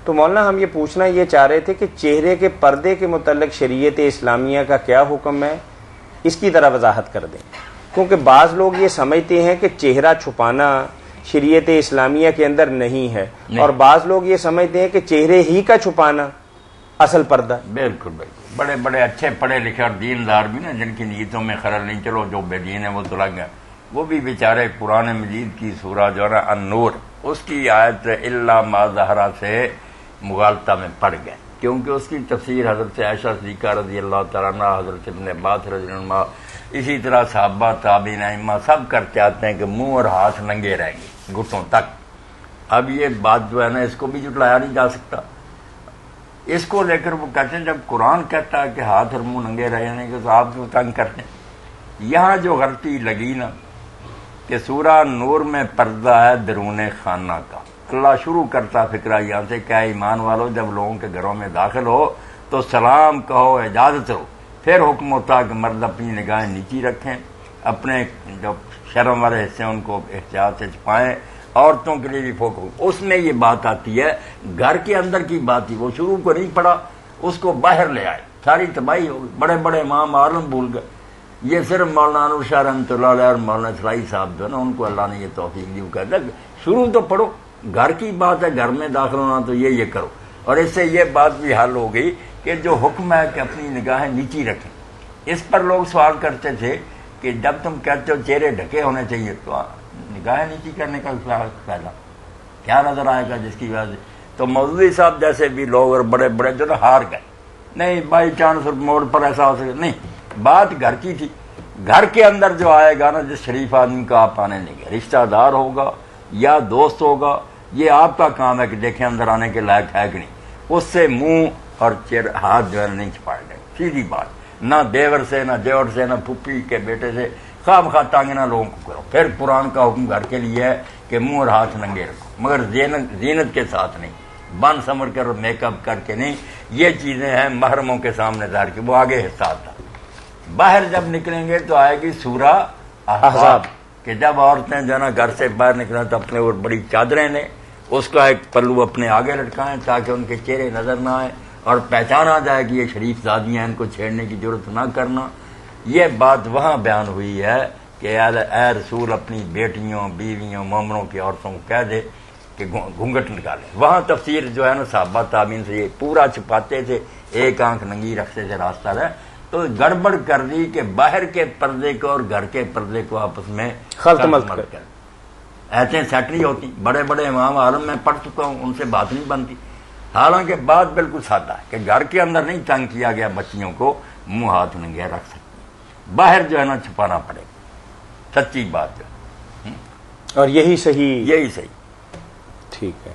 تو مولانا ہم یہ پوچھنا یہ چاہ رہے تھے کہ چہرے کے پردے کے متعلق شریعت اسلامیہ کا کیا حکم ہے، اس کی ذرا وضاحت کر دیں، کیونکہ بعض لوگ یہ سمجھتے ہیں کہ چہرہ چھپانا شریعت اسلامیہ کے اندر نہیں ہے، اور بعض لوگ یہ سمجھتے ہیں کہ چہرے ہی کا چھپانا اصل پردہ۔ بالکل بالکل، بڑے بڑے اچھے پڑھے لکھے اور دیندار بھی نا، جن کی نیتوں میں خلل نہیں، چلو جو بے دین ہے وہ تو لگ گئے، وہ بھی بیچارے قرآن مجید کی سورہ جو ہے نا النور، اس کی آیت الا ما ظہرا سے مغالطہ میں پڑ گئے، کیونکہ اس کی تفسیر حضرت عائشہ صدیقہ رضی اللہ تعالیٰ عنہ، حضرت ابن عباس رضی اللہ عنہ، اسی طرح صحابہ تابعین ائمہ سب کرتے آتے ہیں کہ منہ اور ہاتھ ننگے رہیں گے گھٹنوں تک۔ اب یہ بات جو ہے نا، اس کو بھی جھٹلایا نہیں جا سکتا، اس کو لے کر وہ کہتے ہیں جب قرآن کہتا ہے کہ ہاتھ اور منہ ننگے رہنے کے، تو آپ کو تنگ کرتے ہیں۔ یہاں جو غلطی لگی نا کہ سورہ نور میں پردہ ہے درون خانہ کا، اللہ شروع کرتا فکرہ یہاں سے، کیا ایمان والو جب لوگوں کے گھروں میں داخل ہو تو سلام کہو، اجازت ہو، پھر حکم ہوتا کہ مرد اپنی نگاہیں نیچی رکھیں، اپنے جو شرم والے حصے ان کو احتیاط سے چھپائیں، عورتوں کے لیے بھی فوکس۔ اس میں یہ بات آتی ہے، گھر کے اندر کی بات ہی وہ شروع کو نہیں پڑھا، اس کو باہر لے آئے، ساری تباہی ہو گئی، بڑے بڑے امام عالم بھول گئے۔ یہ صرف مولانا انور شاہ رحمۃ اللہ علیہ اور مولانا اسلائی صاحب جو ہے نا، ان کو اللہ نے یہ توفیق دی، وہ کہتا ہے شروع تو پڑھو، گھر کی بات ہے، گھر میں داخل ہونا تو یہ کرو۔ اور اس سے یہ بات بھی حل ہو گئی کہ جو حکم ہے کہ اپنی نگاہیں نیچی رکھیں، اس پر لوگ سوال کرتے تھے کہ جب تم کہتے ہو چہرے ڈھکے ہونے چاہیے تو نگاہیں نیچی کرنے کا فائدہ کیا نظر آئے گا، جس کی وجہ سے تو مودودی صاحب جیسے بھی لوگ اور بڑے بڑے جو نا ہار گئے، نہیں بائی چانس موڑ پر ایسا ہو سکے، نہیں، بات گھر کی تھی۔ گھر کے اندر جو آئے گا نا، جس شریف آدمی کا آپ آنے نہیں گے، رشتہ دار ہوگا یا دوست ہوگا، یہ آپ کا کام ہے کہ دیکھیں اندر آنے کے لائق ہے کہ نہیں، اس سے منہ اور ہاتھ جو ہے نہیں چھپائے گئے، سیدھی بات، نہ دیور سے، نہ دیور سے، نہ پھپھی کے بیٹے سے، خواب ٹانگے نہ لوگوں کو کرو۔ پھر قرآن کا حکم گھر کے لیے ہے کہ منہ اور ہاتھ ننگے رکھو، مگر زینت کے ساتھ نہیں، بن سمر کر اور میک اپ کر کے نہیں، یہ چیزیں ہیں محرموں کے سامنے ظاہر کی، وہ آگے حصہ آتا۔ باہر جب نکلیں گے تو آئے گی سورہ احزاب، کہ جب عورتیں جو ہے نا گھر سے باہر نکلیں تو اپنے اوپر بڑی چادریں لیں، اس کا ایک پلو اپنے آگے لٹکائیں تاکہ ان کے چہرے نظر نہ آئے اور پہچان آ جائے کہ یہ شریف زادیاں ہیں، ان کو چھیڑنے کی ضرورت نہ کرنا۔ یہ بات وہاں بیان ہوئی ہے کہ اے رسول اپنی بیٹیوں، بیویوں، مومنوں کی عورتوں کو کہہ دے کہ گھونگھٹ نکالیں۔ وہاں تفسیر جو ہے نا صحابہ تابعین سے یہ پورا چھپاتے تھے، ایک آنکھ ننگی رکھتے تھے راستہ رہے، تو گڑبڑ کر دی کہ باہر کے پردے کو اور گھر کے پردے کو آپس میں خلط ملط کر ایسے سیٹ نہیں ہوتی۔ بڑے بڑے امام عالم میں پڑھ چکا ہوں، ان سے بات نہیں بنتی، حالانکہ بات بالکل سادہ ہے کہ گھر کے اندر نہیں تنگ کیا گیا بچیوں کو، منہ ہاتھ ننگے رکھ سکتے، باہر جو ہے نا چھپانا پڑے گا، سچی بات جو، اور یہی صحیح۔ ٹھیک ہے،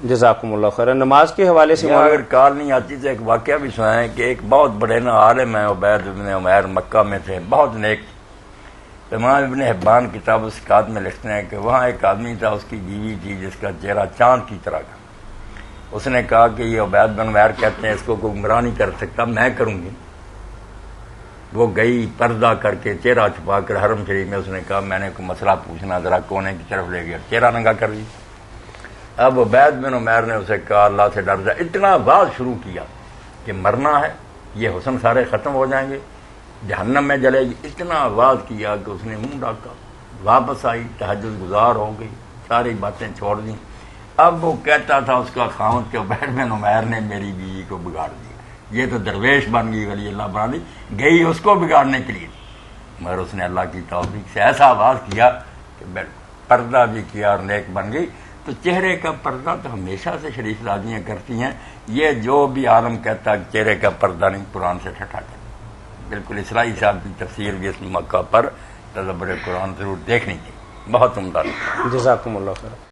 جزاکم اللہ خیر۔ نماز کے حوالے سے اگر کال نہیں آتی تو ایک واقعہ بھی سنائیں کہ ایک بہت بڑے نا عالم ہیں، عبید ابن عمیر، مکہ میں تھے، بہت نیک۔ امام ابن حبان کتاب الثقات میں لکھتے ہیں کہ وہاں ایک آدمی تھا، اس کی بیوی تھی جس کا چہرہ چاند کی طرح کا۔ اس نے کہا کہ یہ عبید بن عمیر کہتے ہیں اس کو کوئی گمراہ نہیں کر سکتا، میں کروں گی۔ وہ گئی پردہ کر کے چہرہ چھپا کر حرم شریف میں، اس نے کہا میں نے کوئی مسئلہ پوچھنا، ذرا کونے کی طرف لے گیا، چہرہ ننگا کر لی۔ اب عبید بن عمیر نے اسے کہا اللہ سے ڈر جا، اتنا واز شروع کیا کہ مرنا ہے، یہ حسن سارے ختم ہو جائیں گے، جہنم میں جلے گی، اتنا واز کیا کہ اس نے منہ ڈاکا، واپس آئی، تہجد گزار ہو گئی، ساری باتیں چھوڑ دیں۔ اب وہ کہتا تھا اس کا خاوند کہ عبید بن عمیر نے میری بیوی کو بگاڑ دیا، یہ تو درویش بن گئی، ولی اللہ بنا دی، گئی اس کو بگاڑنے کے لیے، مگر اس نے اللہ کی توفیق سے ایسا آواز کیا کہ پردہ بھی کیا اور نیک بن گئی۔ تو چہرے کا پردہ تو ہمیشہ سے شریف زادیاں کرتی ہیں، یہ جو بھی عالم کہتا ہے کہ چہرے کا پردہ نہیں، قرآن سے ٹھٹھا کر۔ بالکل اسلائی صاحب کی تفسیر بھی اس موقع پر تدبر قرآن ضرور دیکھنی چاہیے، بہت عمدہ۔ جزاکم اللہ خیر۔